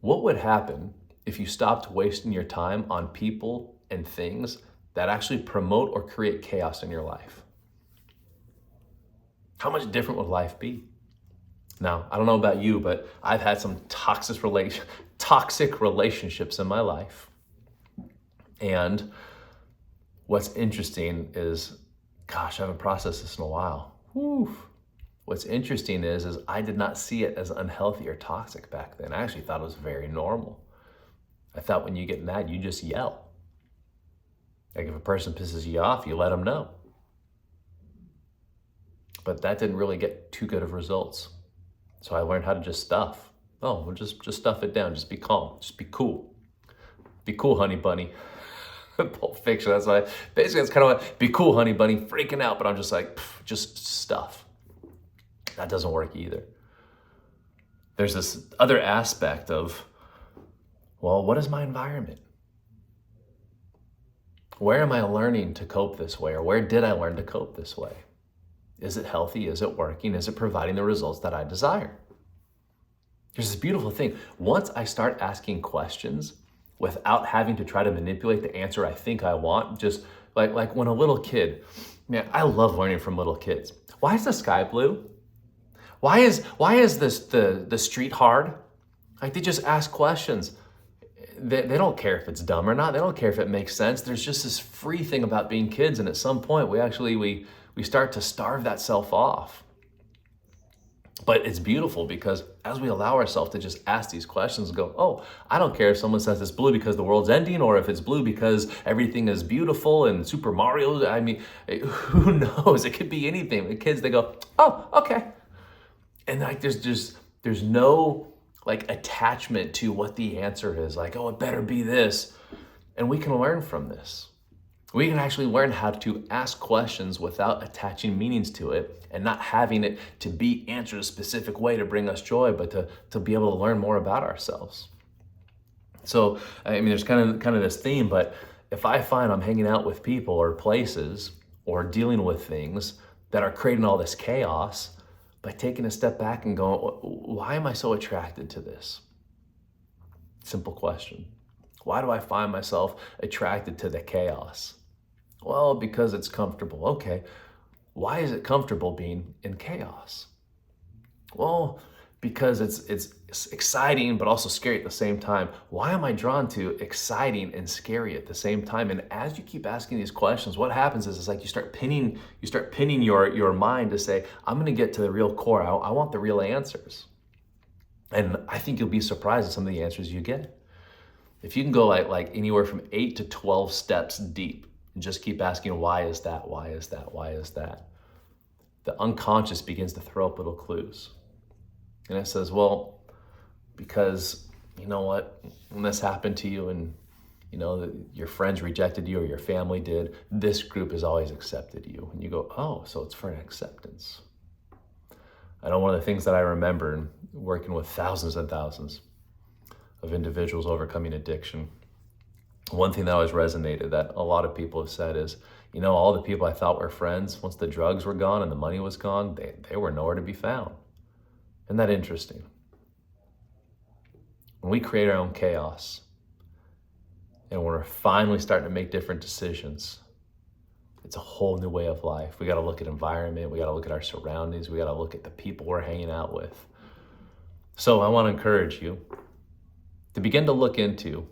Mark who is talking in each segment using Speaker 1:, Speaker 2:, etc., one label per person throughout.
Speaker 1: What would happen if you stopped wasting your time on people and things that actually promote or create chaos in your life? How much different would life be? Now, I don't know about you, but I've had some toxic relationships in my life. And what's interesting is, gosh, I haven't processed this in a while. Whew. What's interesting is I did not see it as unhealthy or toxic back then. I actually thought it was very normal. I thought when you get mad, you just yell. Like if a person pisses you off, you let them know. But that didn't really get too good of results. So I learned how to just stuff. Oh, we'll just stuff it down. Just be calm. Just be cool. Be cool, honey bunny. Pulp Fiction, that's why. Basically, that's kind of what, be cool, honey bunny, freaking out. But I'm just like, just stuff. That doesn't work either. There's this other aspect of, well, what is my environment? Where am I learning to cope this way? Or where did I learn to cope this way? Is it healthy? Is it working? Is it providing the results that I desire? There's this beautiful thing. Once I start asking questions without having to try to manipulate the answer I think I want, just like when a little kid, man, I love learning from little kids. Why is the sky blue? Why is this the street hard? Like they just ask questions. They don't care if it's dumb or not. They don't care if it makes sense. There's just this free thing about being kids, and at some point we start to starve that self off. But it's beautiful because as we allow ourselves to just ask these questions and go, oh, I don't care if someone says it's blue because the world's ending or if it's blue because everything is beautiful and Super Mario, I mean, who knows? It could be anything. The kids, they go, oh, okay. And like there's no like attachment to what the answer is. Like, oh, it better be this. And we can learn from this. We can actually learn how to ask questions without attaching meanings to it and not having it to be answered a specific way to bring us joy, but to be able to learn more about ourselves. So, I mean, there's kind of this theme, but if I find I'm hanging out with people or places or dealing with things that are creating all this chaos, by taking a step back and going, why am I so attracted to this? Simple question. Why do I find myself attracted to the chaos? Well, because it's comfortable. Okay, why is it comfortable being in chaos? Well, because it's exciting, but also scary at the same time. Why am I drawn to exciting and scary at the same time? And as you keep asking these questions, what happens is it's like you start pinning your mind to say, I'm gonna get to the real core. I want the real answers. And I think you'll be surprised at some of the answers you get. If you can go like anywhere from 8 to 12 steps deep and just keep asking, why is that? Why is that? Why is that? The unconscious begins to throw up little clues. And it says, well, because you know what, when this happened to you and you know your friends rejected you or your family did, this group has always accepted you. And you go, oh, so it's for an acceptance. I know one of the things that I remember working with thousands and thousands of individuals overcoming addiction, one thing that always resonated that a lot of people have said is, you know, all the people I thought were friends, once the drugs were gone and the money was gone, they were nowhere to be found. Isn't that interesting? When we create our own chaos and when we're finally starting to make different decisions, it's a whole new way of life. We got to look at environment. We got to look at our surroundings. We got to look at the people we're hanging out with. So I want to encourage you to begin to look into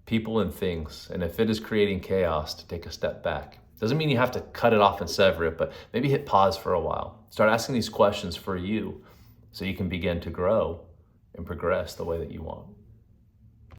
Speaker 1: people and things. And if it is creating chaos, to take a step back. Doesn't mean you have to cut it off and sever it, but maybe hit pause for a while. Start asking these questions for you so you can begin to grow and progress the way that you want.